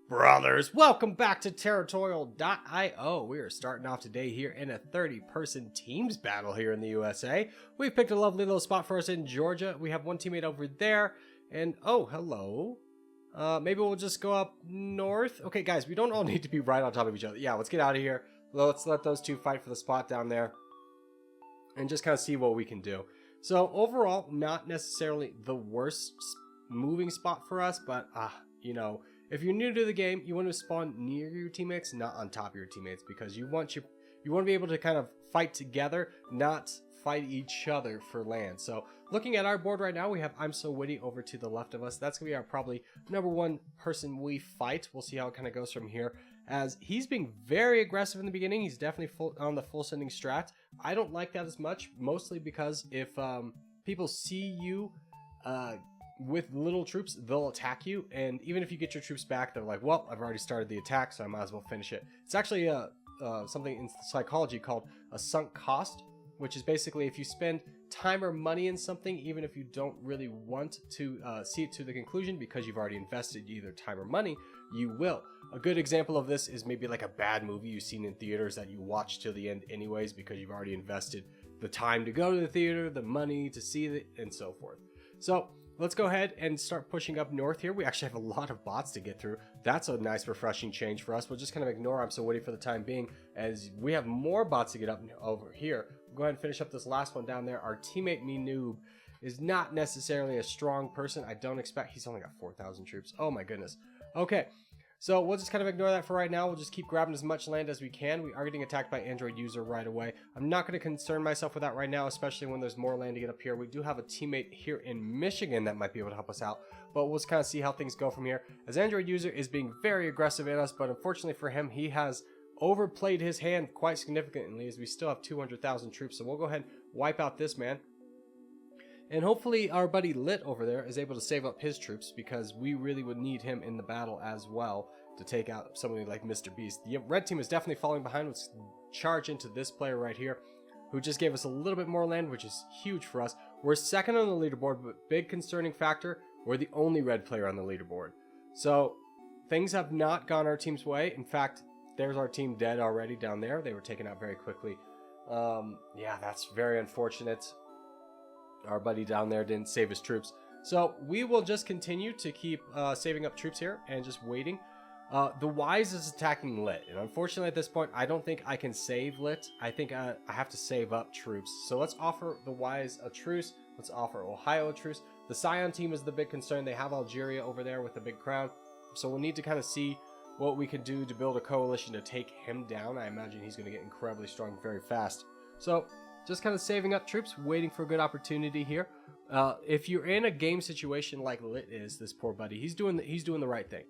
Brothers, welcome back to Territorial IO. We are starting off today here in a 30-person teams battle here in the USA. We've picked a lovely little spot for us in Georgia. We have one teammate over there, and oh, hello. Maybe we'll just go up north. Okay, guys, we don't all need to be right on top of each other. Yeah, let's get out of here. Let's let those two fight for the spot down there and just kind of see what we can do. So overall, not necessarily the worst moving spot for us, but you know, if you're new to the game, you want to spawn near your teammates, not on top of your teammates, because you want to be able to kind of fight together, not fight each other for land. So looking at our board right now, we have I'm So Witty over to the left of us. That's gonna be our probably number one person we fight. We'll see how it kind of goes from here, as he's being very aggressive in the beginning. He's definitely on the full sending strat. I don't like that as much, mostly because if people see you with little troops, they'll attack you, and even if you get your troops back, they're like, well, I've already started the attack, so I might as well finish it. It's actually something in psychology called a sunk cost, which is basically if you spend time or money in something, even if you don't really want to see it to the conclusion because you've already invested either time or money, you will. A good example of this is maybe like a bad movie you've seen in theaters that you watch till the end anyways because you've already invested the time to go to the theater, the money to see it, and so forth. So let's go ahead and start pushing up north here. We actually have a lot of bots to get through. That's a nice, refreshing change for us. We'll just kind of ignore I'm So Witty for the time being, as we have more bots to get up over here. We'll go ahead and finish up this last one down there. Our teammate, Me Noob, is not necessarily a strong person. I don't expect... He's only got 4,000 troops. Oh my goodness. Okay. So we'll just kind of ignore that for right now. We'll just keep grabbing as much land as we can. We are getting attacked by Android user right away. I'm not going to concern myself with that right now, especially when there's more land to get up here. We do have a teammate here in Michigan that might be able to help us out, but we'll just kind of see how things go from here, as Android user is being very aggressive in us, but unfortunately for him, he has overplayed his hand quite significantly, as we still have 200,000 troops. So we'll go ahead and wipe out this man. And hopefully our buddy Lit over there is able to save up his troops, because we really would need him in the battle as well to take out somebody like Mr. Beast. The red team is definitely falling behind. Let's charge into this player right here, who just gave us a little bit more land, which is huge for us. We're second on the leaderboard, but big concerning factor, we're the only red player on the leaderboard. So things have not gone our team's way. In fact, there's our team dead already down there. They were taken out very quickly. Yeah, that's very unfortunate. Our buddy down there didn't save his troops. So we will just continue to keep saving up troops here and just waiting. The Wise is attacking Lit, and unfortunately at this point, I don't think I can save Lit. I think I have to save up troops. So let's offer the Wise a truce. Let's offer Ohio a truce. The Scion team is the big concern. They have Algeria over there with the big crown. So we'll need to kind of see what we can do to build a coalition to take him down. I imagine he's going to get incredibly strong very fast. So just kind of saving up troops, waiting for a good opportunity here. If you're in a game situation like Lit is, this poor buddy, he's doing the right thing.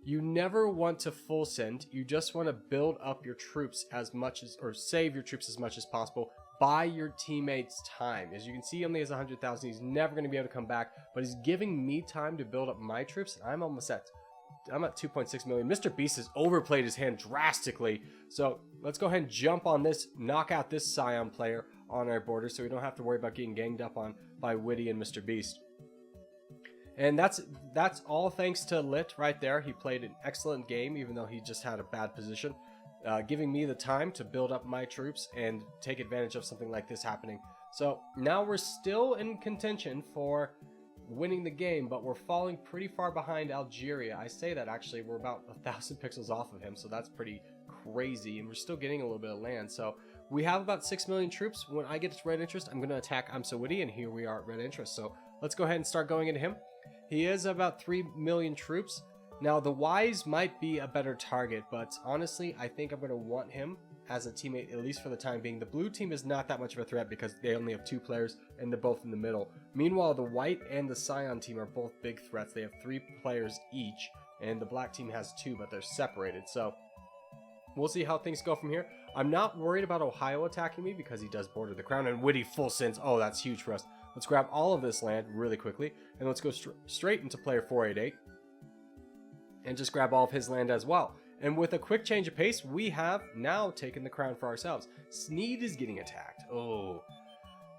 You never want to full send. You just want to build up your troops as much as, or save your troops as much as possible. Buy your teammates time. As you can see, he only has 100,000. He's never going to be able to come back, but he's giving me time to build up my troops. I'm at 2.6 million. Mr. Beast has overplayed his hand drastically. So let's go ahead and jump on this, knock out this Scion player on our border, so we don't have to worry about getting ganged up on by Witty and Mr. Beast. And that's all thanks to Lit right there. He played an excellent game, even though he just had a bad position, giving me the time to build up my troops and take advantage of something like this happening. So now we're still in contention for winning the game, but we're falling pretty far behind Algeria. I say that actually we're about 1,000 pixels off of him, so that's pretty crazy, and we're still getting a little bit of land. So we have about 6 million troops. When I get to red interest, I'm going to attack I'm So Witty, and here we are at red interest. So let's go ahead and start going into him. He is about 3 million troops. Now, the Wise might be a better target, but honestly, I think I'm going to want him as a teammate, at least for the time being. The blue team is not that much of a threat because they only have 2 players, and they're both in the middle. Meanwhile, the white and the Scion team are both big threats. They have 3 players each, and the black team has 2, but they're separated. So we'll see how things go from here. I'm not worried about Ohio attacking me because he does border the crown, and Witty full sends. Oh, that's huge for us. Let's grab all of this land really quickly, and let's go straight into player 488 and just grab all of his land as well. And with a quick change of pace, we have now taken the crown for ourselves. Sneed is getting attacked. Oh,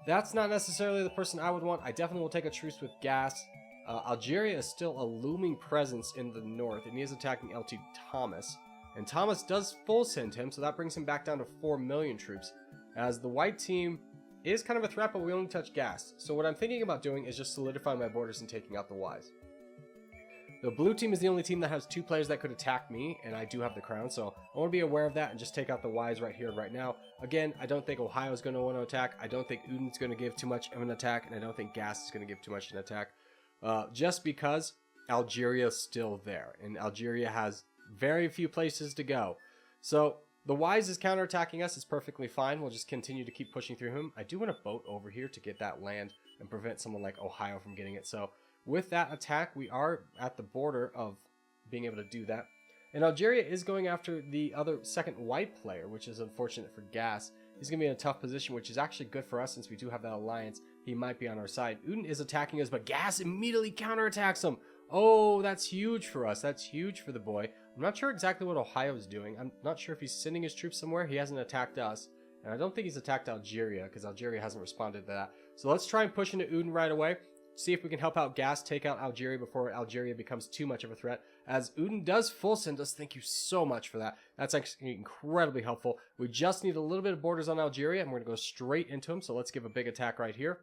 that's not necessarily the person I would want. I definitely will take a truce with Gas. Algeria is still a looming presence in the north, and he is attacking LT Thomas. And Thomas does full send him, so that brings him back down to 4 million troops. As the white team is kind of a threat, but we only touch gas. So what I'm thinking about doing is just solidifying my borders and taking out the Ys. The blue team is the only team that has 2 players that could attack me, and I do have the crown, so I want to be aware of that and just take out the Ys right here, right now. Again, I don't think Ohio is going to want to attack. I don't think Uden's going to give too much of an attack, and I don't think gas is going to give too much of an attack. Just because Algeria is still there, and Algeria has very few places to go. So the Ys is counterattacking us. It's perfectly fine. We'll just continue to keep pushing through him. I do want a boat over here to get that land and prevent someone like Ohio from getting it. So with that attack, we are at the border of being able to do that. And Algeria is going after the other second white player, which is unfortunate for gas. He's going to be in a tough position, which is actually good for us since we do have that alliance. He might be on our side. Uden is attacking us, but gas immediately counterattacks him. Oh, that's huge for us. That's huge for the boy. I'm not sure exactly what Ohio is doing. I'm not sure if he's sending his troops somewhere. He hasn't attacked us. And I don't think he's attacked Algeria because Algeria hasn't responded to that. So let's try and push into Uden right away. See if we can help out gas, take out Algeria before Algeria becomes too much of a threat. As Uden does full send us, thank you so much for that. That's actually incredibly helpful. We just need a little bit of borders on Algeria, and we're going to go straight into him. So let's give a big attack right here.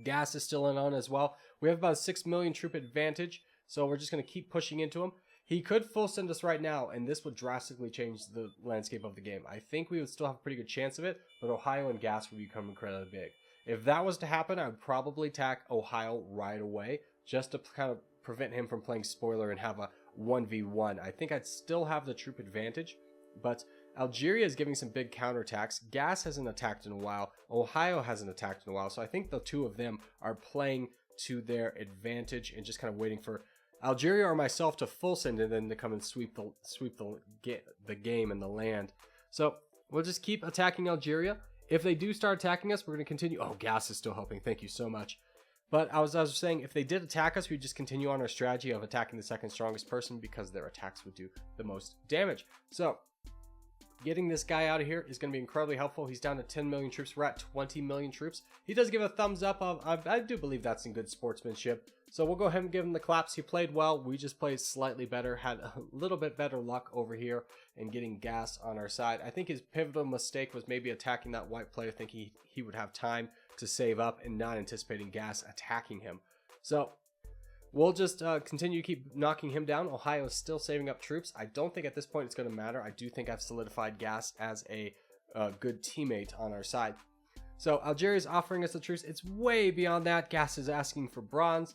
Gas is still in on as well. We have about a 6 million troop advantage, so we're just going to keep pushing into him. He could full send us right now, and this would drastically change the landscape of the game. I think we would still have a pretty good chance of it, but Ohio and gas would become incredibly big. If that was to happen, I would probably attack Ohio right away, just to kind of prevent him from playing spoiler and have a 1v1. I think I'd still have the troop advantage, but Algeria is giving some big counterattacks. Gas hasn't attacked in a while. Ohio hasn't attacked in a while, so I think the two of them are playing to their advantage and just kind of waiting for Algeria or myself to full send and then to come and sweep the game and the land. So we'll just keep attacking Algeria. If they do start attacking us, we're going to continue. Oh, gas is still helping. Thank you so much. But as I was saying, if they did attack us, we'd just continue on our strategy of attacking the second strongest person because their attacks would do the most damage. So getting this guy out of here is going to be incredibly helpful. He's down to 10 million troops. We're at 20 million troops. He does give a thumbs up. I do believe that's some good sportsmanship. So we'll go ahead and give him the claps. He played well. We just played slightly better. Had a little bit better luck over here and getting gas on our side. I think his pivotal mistake was maybe attacking that white player, thinking he would have time to save up and not anticipating gas attacking him. So we'll just continue to keep knocking him down. Ohio is still saving up troops. I don't think at this point it's going to matter. I do think I've solidified gas as a good teammate on our side. So Algeria is offering us the truce. It's way beyond that. Gas is asking for bronze.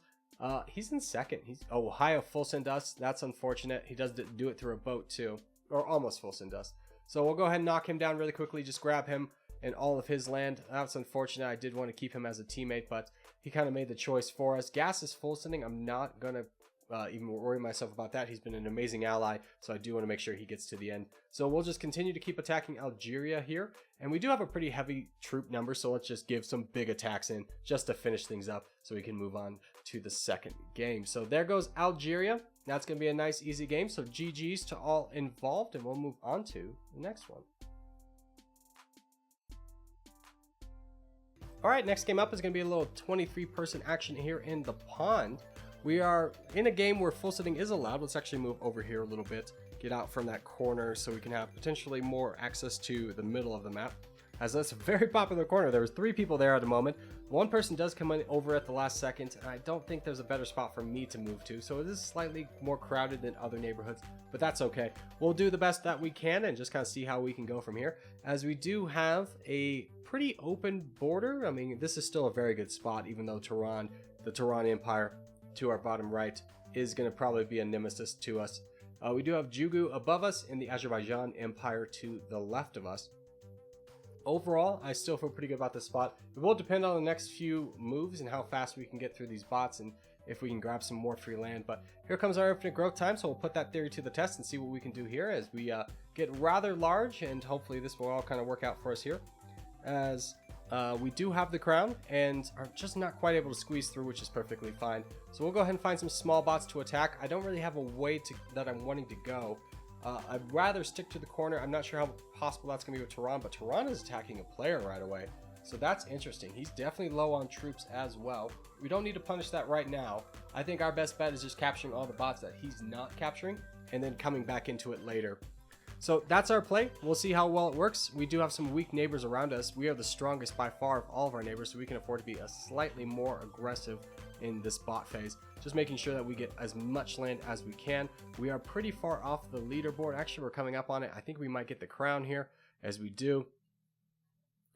He's in second. Ohio full send us. That's unfortunate. He does do it through a boat too, or almost full send us. So we'll go ahead and knock him down really quickly. Just grab him and all of his land. That's unfortunate. I did want to keep him as a teammate, but he kind of made the choice for us. Gas is full sending. I'm not gonna even worry myself about that. He's been an amazing ally, so I do want to make sure he gets to the end. So we'll just continue to keep attacking Algeria here, and we do have a pretty heavy troop number, so let's just give some big attacks in just to finish things up so we can move on to the second game. So there goes Algeria. That's going to be a nice easy game, so GG's to all involved, and we'll move on to the next one. Alright, next game up is going to be a little 23-person action here in the pond. We are in a game where full sending is allowed. Let's actually move over here a little bit, get out from that corner so we can have potentially more access to the middle of the map. As that's a very popular corner. There was 3 people there at the moment. One person does come in over at the last second, and I don't think there's a better spot for me to move to, so it is slightly more crowded than other neighborhoods, but that's okay. We'll do the best that we can and just kind of see how we can go from here, as we do have a pretty open border. I mean, this is still a very good spot, even though Tehran, the Tehran Empire to our bottom right, is going to probably be a nemesis to us. We do have Jugu above us and the Azerbaijan Empire to the left of us. Overall, I still feel pretty good about this spot. It will depend on the next few moves and how fast we can get through these bots and if we can grab some more free land. But here comes our infinite growth time, so we'll put that theory to the test and see what we can do here as we get rather large, and hopefully this will all kind of work out for us here. As we do have the crown and are just not quite able to squeeze through, which is perfectly fine. So we'll go ahead and find some small bots to attack. I don't really have a way that I'm wanting to go. I'd rather stick to the corner. I'm not sure how possible that's going to be with Tehran, but Tehran is attacking a player right away. So that's interesting. He's definitely low on troops as well. We don't need to punish that right now. I think our best bet is just capturing all the bots that he's not capturing and then coming back into it later. So that's our play. We'll see how well it works. We do have some weak neighbors around us. We are the strongest by far of all of our neighbors, so we can afford to be a slightly more aggressive in this bot phase. Just making sure that we get as much land as we can. We are pretty far off the leaderboard. Actually, we're coming up on it. I think we might get the crown here as we do.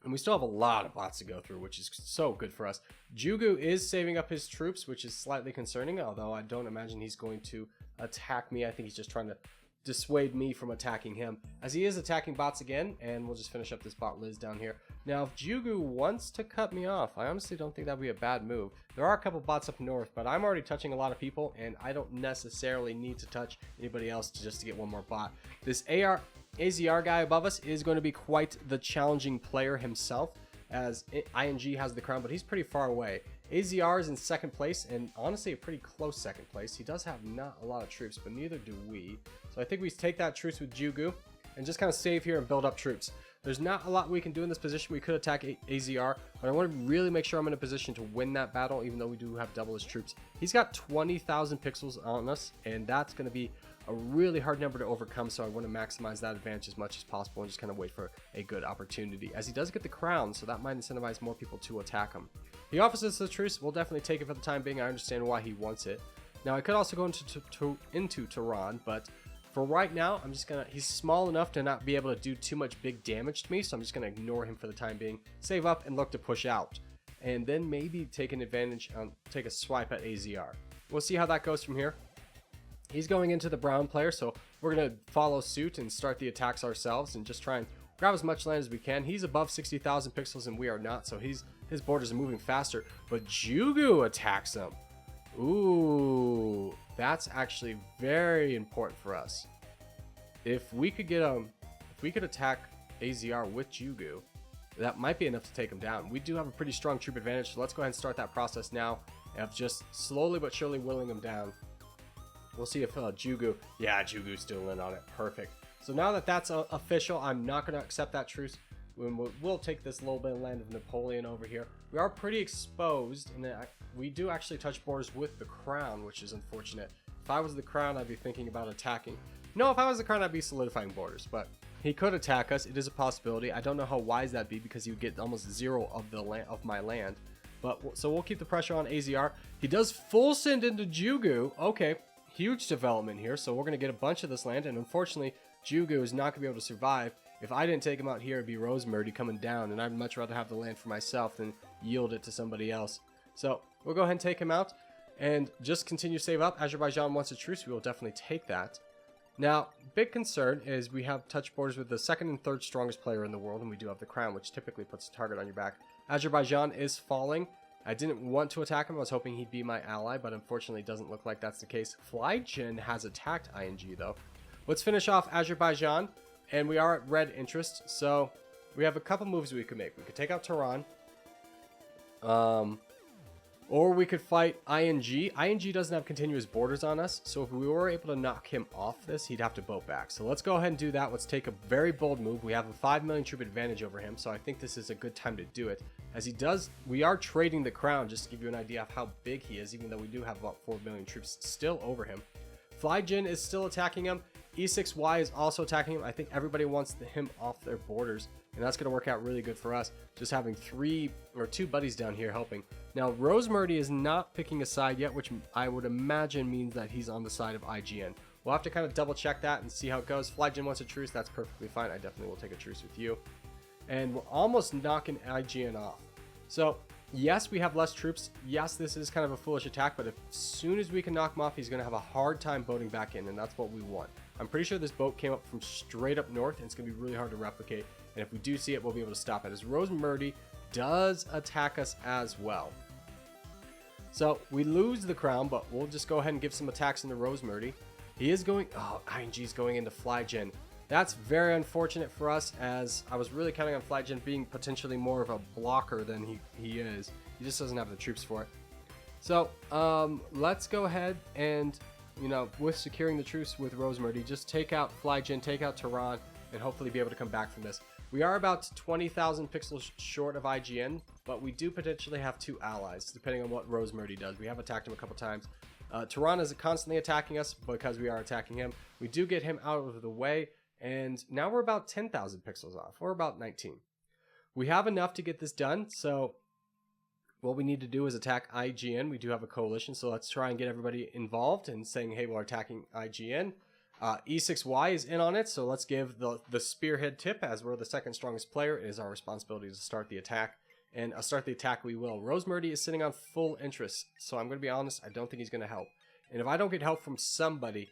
And we still have a lot of bots to go through, which is so good for us. Jugu is saving up his troops, which is slightly concerning, although I don't imagine he's going to attack me. I think he's just trying to dissuade me from attacking him, as he is attacking bots again. And we'll just finish up this bot Liz down here. Now, if Jugu wants to cut me off, I honestly don't think that would be a bad move. There are a couple bots up north, but I'm already touching a lot of people, and I don't necessarily need to touch anybody else just to get one more bot. This AZR guy above us is going to be quite the challenging player himself, as ING has the crown, but he's pretty far away. AZR is in second place, and honestly a pretty close second place. He does have not a lot of troops, but neither do we. So I think we take that truce with Jugu and just kind of save here and build up troops. There's not a lot we can do in this position. We could attack AZR, but I want to really make sure I'm in a position to win that battle, even though we do have double his troops. He's got 20,000 pixels on us, and that's going to be a really hard number to overcome, so I want to maximize that advantage as much as possible and just kind of wait for a good opportunity, as he does get the crown, so that might incentivize more people to attack him. He offers us the truce. We'll definitely take it for the time being. I understand why he wants it. Now, I could also go into Tehran, but for right now, I'm just gonna, he's small enough to not be able to do too much big damage to me, so I'm just gonna ignore him for the time being, save up and look to push out, and then maybe take an advantage, take a swipe at AZR. We'll see how that goes from here. He's going into the brown player, so we're gonna follow suit and start the attacks ourselves and just try and grab as much land as we can. He's above 60,000 pixels and we are not, so his borders are moving faster, but Jugu attacks him. Ooh, that's actually very important for us. If we could get if we could attack AZR with Jugu, that might be enough to take him down. We do have a pretty strong troop advantage, so let's go ahead and start that process now of just slowly but surely willing him down. We'll see if Jugu, yeah, Jugu's still in on it. Perfect. So now that that's official, I'm not going to accept that truce. We'll take this little bit of land of Napoleon over here. We are pretty exposed, and we do actually touch borders with the crown, which is unfortunate. If I was the crown, I'd be thinking about attacking. No, if I was the crown, I'd be solidifying borders, but he could attack us. It is a possibility. I don't know how wise that'd be, because he would get almost zero of the land of my land. But so we'll keep the pressure on AZR. He does full send into Jugu. Okay, huge development here. So we're going to get a bunch of this land, and unfortunately, Jugu is not going to be able to survive. If I didn't take him out here, it'd be Rosemary coming down, and I'd much rather have the land for myself than yield it to somebody else. So we'll go ahead and take him out and just continue to save up. Azerbaijan wants a truce. We will definitely take that. Now, big concern is we have touch borders with the second and third strongest player in the world, and we do have the crown, which typically puts a target on your back. Azerbaijan is falling. I didn't want to attack him. I was hoping he'd be my ally, but unfortunately it doesn't look like that's the case. Flyjin has attacked ING, though. Let's finish off Azerbaijan, and we are at red interest, so we have a couple moves we could make. We could take out Tehran, or we could fight ING. ING doesn't have continuous borders on us, so if we were able to knock him off this, he'd have to boat back. So let's go ahead and do that. Let's take a very bold move. We have a 5 million troop advantage over him, so I think this is a good time to do it. As he does, we are trading the crown, just to give you an idea of how big he is, even though we do have about 4 million troops still over him. Flyjin is still attacking him. E6Y is also attacking him. I think everybody wants him off their borders, and that's going to work out really good for us, just having 2 buddies down here helping. Now, Rosemary is not picking a side yet, which I would imagine means that he's on the side of IGN. We'll have to kind of double check that and see how it goes. Flyjin wants a truce. That's perfectly fine. I definitely will take a truce with you. And we're almost knocking IGN off. So, yes, we have less troops. Yes, this is kind of a foolish attack, but as soon as we can knock him off, he's going to have a hard time boating back in, and that's what we want. I'm pretty sure this boat came up from straight up north, and it's going to be really hard to replicate. And if we do see it, we'll be able to stop it. As Rosemary does attack us as well. So we lose the crown, but we'll just go ahead and give some attacks into Rosemary. He is going, oh, ING's going into Flyjin. That's very unfortunate for us, as I was really counting on Flyjin being potentially more of a blocker than he is. He just doesn't have the troops for it. So let's go ahead and, with securing the truce with Rosemary, just take out Flyjin, take out Tehran, and hopefully be able to come back from this. We are about 20,000 pixels short of IGN, but we do potentially have 2 allies, depending on what Rosemurdy does. We have attacked him a couple times. Tehran is constantly attacking us because we are attacking him. We do get him out of the way, and now we're about 10,000 pixels off, or about 19. We have enough to get this done, so what we need to do is attack IGN. We do have a coalition, so let's try and get everybody involved and saying, hey, we're attacking IGN. E6Y is in on it, so let's give the spearhead tip. As we're the second strongest player, it is our responsibility to start the attack. And start the attack we will. Rosemurdy is sitting on full interest, so I'm going to be honest, I don't think he's going to help. And if I don't get help from somebody,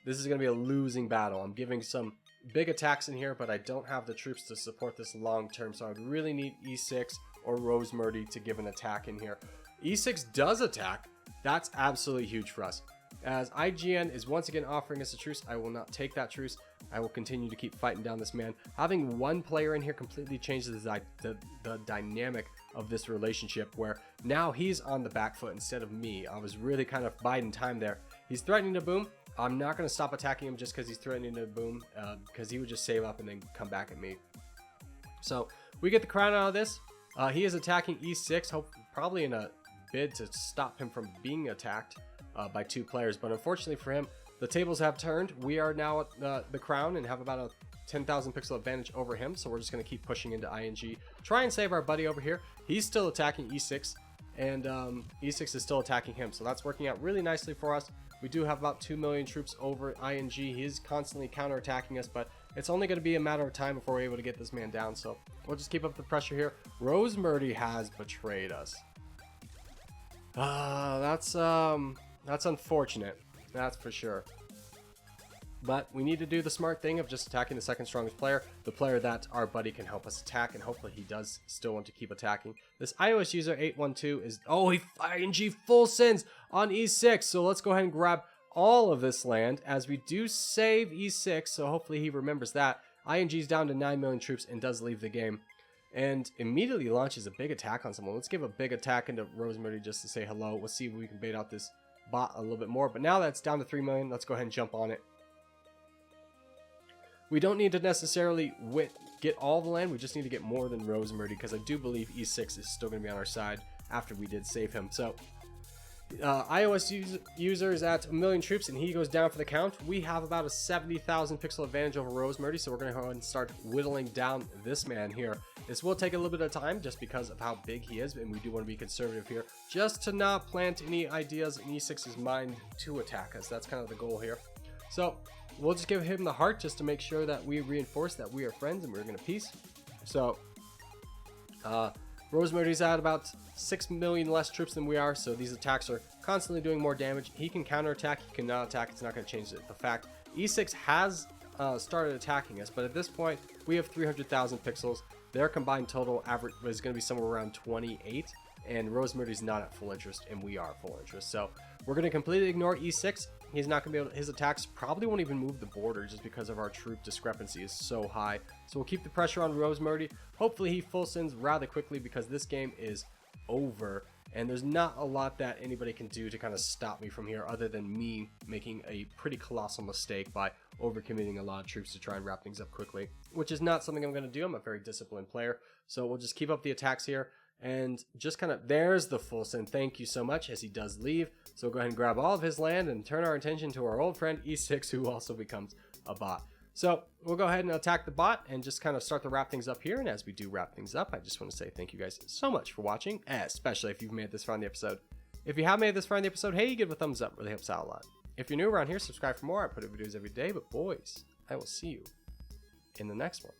this is going to be a losing battle. I'm giving some big attacks in here, but I don't have the troops to support this long term, so I would really need E6 or Rosemurdy to give an attack in here. E6 does attack. That's absolutely huge for us. As IGN is once again offering us a truce, I will not take that truce. I will continue to keep fighting down this man. Having one player in here completely changes the dynamic of this relationship, where now he's on the back foot instead of me. I was really kind of biding time there. He's threatening to boom. I'm not going to stop attacking him just because he's threatening to boom, because he would just save up and then come back at me. So we get the crown out of this. He is attacking E6, probably in a bid to stop him from being attacked by 2 players, but unfortunately for him, the tables have turned. We are now at the crown and have about a 10,000 pixel advantage over him, so we're just going to keep pushing into ING. Try and save our buddy over here. He's still attacking E6, and E6 is still attacking him, so that's working out really nicely for us. We do have about 2 million troops over ING. He is constantly counterattacking us, but it's only going to be a matter of time before we're able to get this man down, so we'll just keep up the pressure here. Rosemurdy has betrayed us. That's unfortunate. That's for sure. But we need to do the smart thing of just attacking the second strongest player, the player that our buddy can help us attack, and hopefully he does still want to keep attacking. This iOS user 812 is, he ING full sends on E6, so let's go ahead and grab all of this land as we do save E6, so hopefully he remembers that. ING's down to 9 million troops and does leave the game, and immediately launches a big attack on someone. Let's give a big attack into Rosemurdy just to say hello. Let's see if we can bait out this bot a little bit more, but now that's down to 3 million. Let's go ahead and jump on it. We don't need to necessarily get all the land, we just need to get more than Rosemurdy, because I do believe E6 is still going to be on our side after we did save him. So iOS user is at 1 million troops and he goes down for the count. We have about a 70,000 pixel advantage over Rosemurdy, so we're going to go ahead and start whittling down this man here. This will take a little bit of time just because of how big he is, and we do want to be conservative here, just to not plant any ideas in E6's mind to attack us. That's kind of the goal here. So we'll just give him the heart just to make sure that we reinforce that we are friends and we're going to peace. So Rosemurdy's at about 6 million less troops than we are, so these attacks are constantly doing more damage. He can counterattack, he cannot attack. It's not going to change the fact. E6 has started attacking us, but at this point we have 300,000 pixels. Their combined total average is going to be somewhere around 28, and Rosemurdy's not at full interest, and we are full interest. So we're going to completely ignore E6. He's not going to be able to, his attacks probably won't even move the border just because of our troop discrepancy is so high. So we'll keep the pressure on Rosemurdy. Hopefully he full sends rather quickly, because this game is over, and there's not a lot that anybody can do to kind of stop me from here other than me making a pretty colossal mistake by overcommitting a lot of troops to try and wrap things up quickly, which is not something I'm going to do. I'm a very disciplined player, so we'll just keep up the attacks here and just kind of, there's the full send. Thank you so much, as he does leave. So we'll go ahead and grab all of his land and turn our attention to our old friend E6, who also becomes a bot. So we'll go ahead and attack the bot and just kind of start to wrap things up here. And as we do wrap things up, I just want to say thank you guys so much for watching, especially if you've made it this far in the episode. If you have made it this far in the episode, hey, give it a thumbs up, really helps out a lot. If you're new around here, subscribe for more. I put up videos every day, but boys, I will see you in the next one.